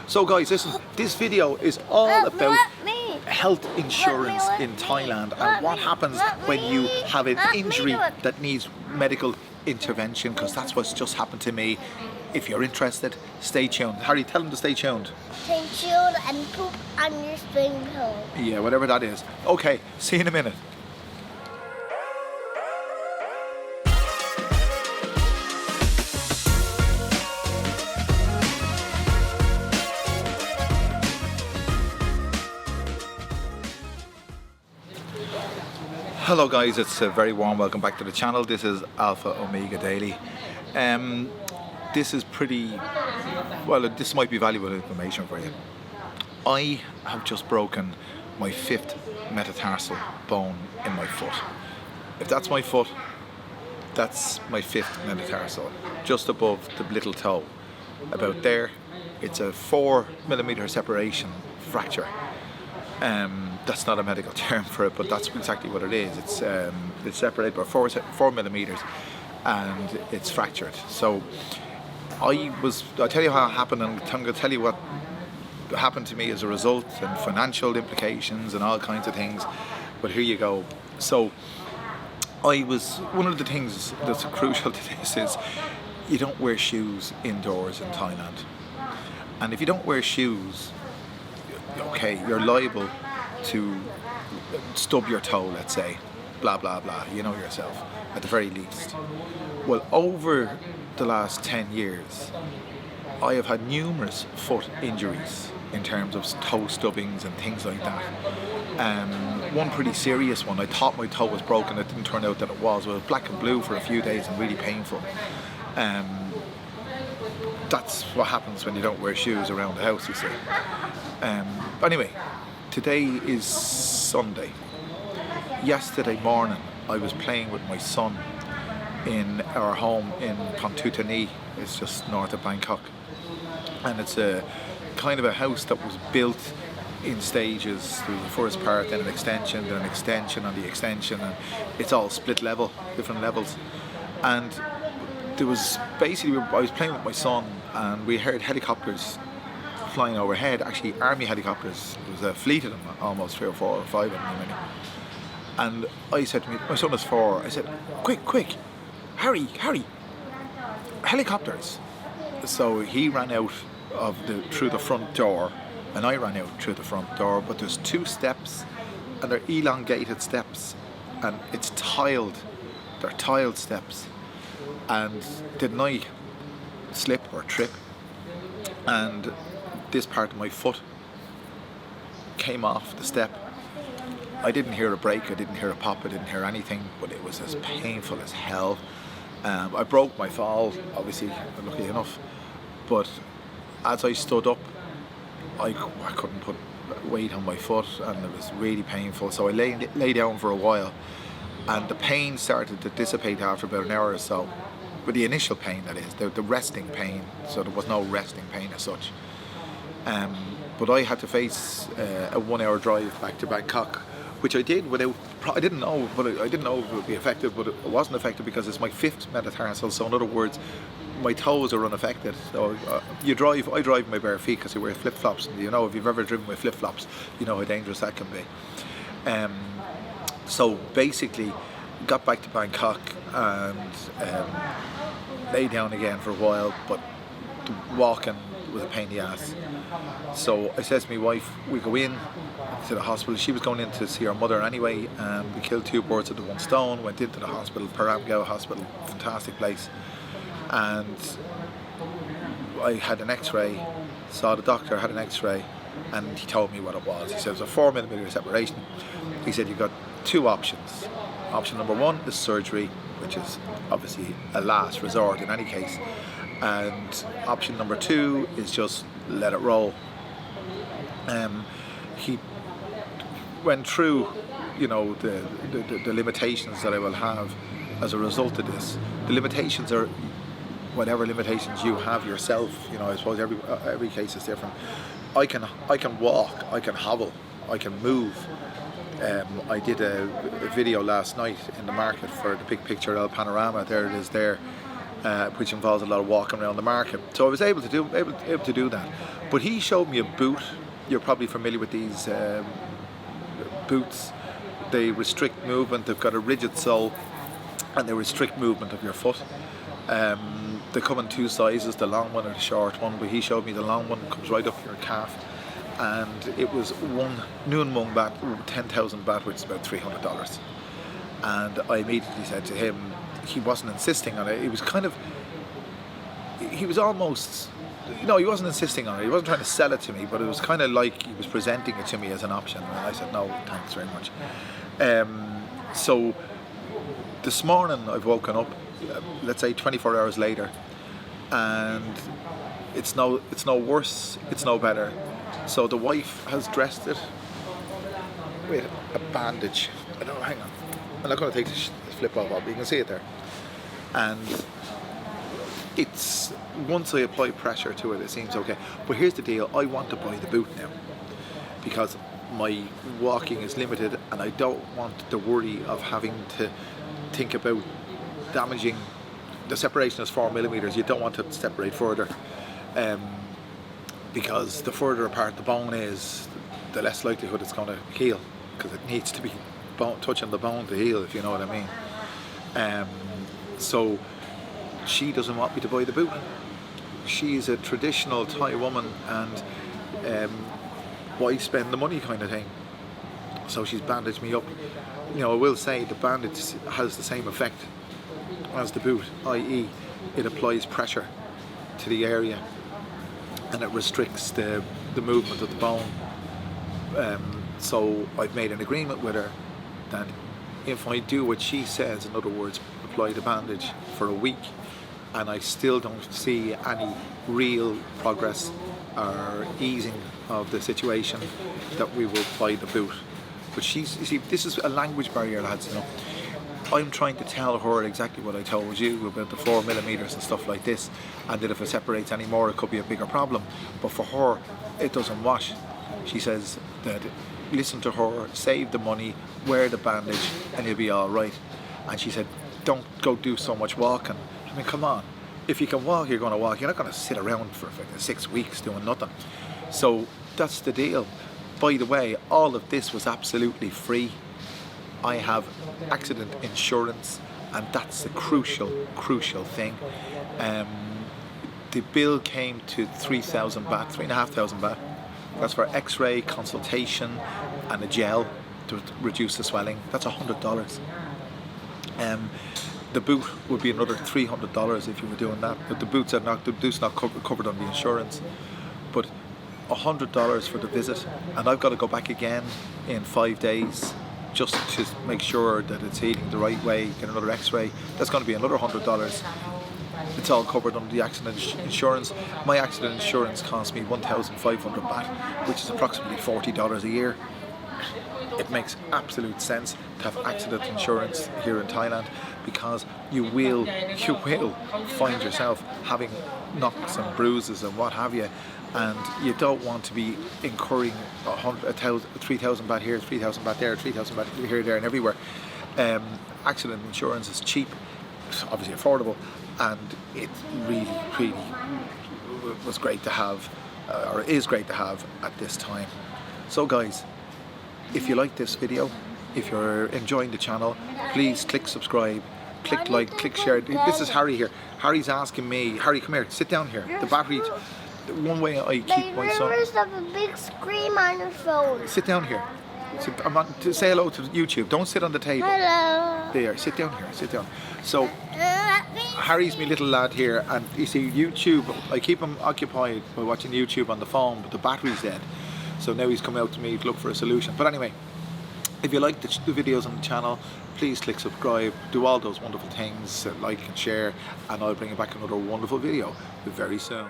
So guys, listen, this video is all about health insurance in Thailand and what happens when you have an injury that needs medical intervention, because that's what's just happened to me. If you're interested, stay tuned. Harry, tell them to stay tuned. Stay tuned and poop on your swimming pool. Yeah, whatever that is. Okay, see you in a minute. Hello guys, it's a very warm welcome back to the channel. This is Alpha Omega Daily. This is this might be valuable information for you. I have just broken my 5th metatarsal bone in my foot. If that's my foot, that's my 5th metatarsal, just above the little toe. About there, it's a 4mm separation fracture. That's not a medical term for it, but that's exactly what it is. It's separated by 4mm and it's fractured. So I'll tell you how it happened, and I'm going to tell you what happened to me as a result and financial implications and all kinds of things. But here you go. So one of the things that's crucial to this is you don't wear shoes indoors in Thailand. And if you don't wear shoes, okay, you're liable to stub your toe, let's say, blah blah blah, you know yourself, at the very least. Well, over the last 10 years I have had numerous foot injuries in terms of toe stubbings and things like that. One pretty serious one, I thought my toe was broken, it didn't turn out that it was. It was black and blue for a few days and really painful. That's what happens when you don't wear shoes around the house, you see. But anyway, today is Sunday. Yesterday morning I was playing with my son in our home in Consultation. It's just north of Bangkok, and it's a kind of a house that was built in stages. There was the first part, then an extension on the extension, and it's all split level, different levels. And there was basically, I was playing with my son and we heard helicopters flying overhead, actually army helicopters. There was a fleet of them, almost 3 or 4 or 5 of them. And I said to my son is 4, I said, quick, Harry, helicopters. So he ran out through the front door and I ran out through the front door, but there's 2 steps and they're elongated steps and it's tiled, they're tiled steps. And didn't I slip or trip, and this part of my foot came off the step. I didn't hear a break, I didn't hear a pop, I didn't hear anything, but it was as painful as hell. I broke my fall, obviously, lucky enough, but as I stood up, I couldn't put weight on my foot and it was really painful. So I lay down for a while and the pain started to dissipate after about an hour or so. But the initial pain, that is, the resting pain, so there was no resting pain as such. But I had to face a 1-hour drive back to Bangkok, which I did without, I didn't know if it would be effective, but it wasn't effective because it's my 5th metatarsal, so in other words, my toes are unaffected. So I drive in my bare feet because I wear flip-flops, and you know, if you've ever driven with flip-flops, you know how dangerous that can be. So basically, got back to Bangkok and lay down again for a while, but walking was a pain in the ass. So I says to my wife, we go in to the hospital. She was going in to see her mother anyway, and we killed 2 birds with 1 stone, went into the hospital, Paramgao Hospital, fantastic place. And I had an x-ray, saw the doctor, had an x-ray, and he told me what it was. He said it was a 4mm separation. He said you've got 2 options. Option number 1 is surgery, which is obviously a last resort in any case. And option number 2 is just let it roll. He went through, you know, the limitations that I will have as a result of this. The limitations are whatever limitations you have yourself. You know, I suppose every case is different. I can walk, I can hobble, I can move. I did a video last night in the market for the big picture El Panorama. There it is there. which involves a lot of walking around the market. So I was able to do that. But he showed me a boot. You're probably familiar with these boots. They restrict movement. They've got a rigid sole, and they restrict movement of your foot. They come in two sizes, the long one and the short one, but he showed me the long one comes right up your calf, and it was one Nguyen Mung baht, 10,000 baht, which is about $300. And I immediately said to him, he wasn't insisting on it, he was almost, he wasn't insisting on it, he wasn't trying to sell it to me, but it was kind of like he was presenting it to me as an option, and I said, no, thanks very much. So this morning I've woken up, let's say 24 hours later, and it's no worse, it's no better. So the wife has dressed it with a bandage. Hang on, I'm not going to take this flip off, but you can see it there. And it's, once I apply pressure to it, it seems okay. But here's the deal, I want to buy the boot now, because my walking is limited, and I don't want the worry of having to think about damaging. The separation is 4 millimeters. You don't want to separate further, because the further apart the bone is, the less likelihood it's going to heal, because it needs to be touching the bone to heal, if you know what I mean. So she doesn't want me to buy the boot. She's a traditional Thai woman, and why spend the money kind of thing. So she's bandaged me up. I will say the bandage has the same effect as the boot, i.e. it applies pressure to the area and it restricts the movement of the bone. So I've made an agreement with her that if I do what she says, in other words, apply the bandage for a week, and I still don't see any real progress or easing of the situation, that we will buy the boot. But you see, this is a language barrier, lads, I'm trying to tell her exactly what I told you about the 4 millimeters and stuff like this, and that if it separates any more, it could be a bigger problem. But for her, it doesn't wash. She says that listen to her, save the money, wear the bandage, and you'll be all right. And she said, don't go do so much walking. I mean, come on. If you can walk, you're going to walk. You're not going to sit around for 6 weeks doing nothing. So that's the deal. By the way, all of this was absolutely free. I have accident insurance, and that's the crucial thing. The bill came to 3,000 baht, 3,500 baht. That's for x-ray, consultation, and a gel to reduce the swelling. That's $100. The boot would be another $300 if you were doing that. But the boot's not covered on the insurance. But $100 for the visit, and I've got to go back again in 5 days just to make sure that it's healing the right way, get another x-ray. That's going to be another $100. It's all covered under the accident insurance. My accident insurance cost me 1,500 baht, which is approximately $40 a year. It makes absolute sense to have accident insurance here in Thailand, because you will find yourself having knocks and bruises and what have you, and you don't want to be incurring 3,000 baht here, 3,000 baht there, 3,000 baht here, there and everywhere. Accident insurance is cheap, it's obviously affordable, and it really was great to have, or is great to have at this time. So guys, if you like this video, if you're enjoying the channel, please click subscribe, click like, click share. This is Harry here. Harry's asking me, Harry, come here, sit down here. The battery, one way I keep my son. There's a big screen on your phone. Sit down here. I'm on to say hello to YouTube. Don't sit on the table. Hello. There, sit down here, sit down. So, Harry's my little lad here, and you see YouTube, I keep him occupied by watching YouTube on the phone, but the battery's dead. So now he's come out to me to look for a solution. But anyway, if you like the videos on the channel, please click subscribe, do all those wonderful things, like and share, and I'll bring you back another wonderful video very soon.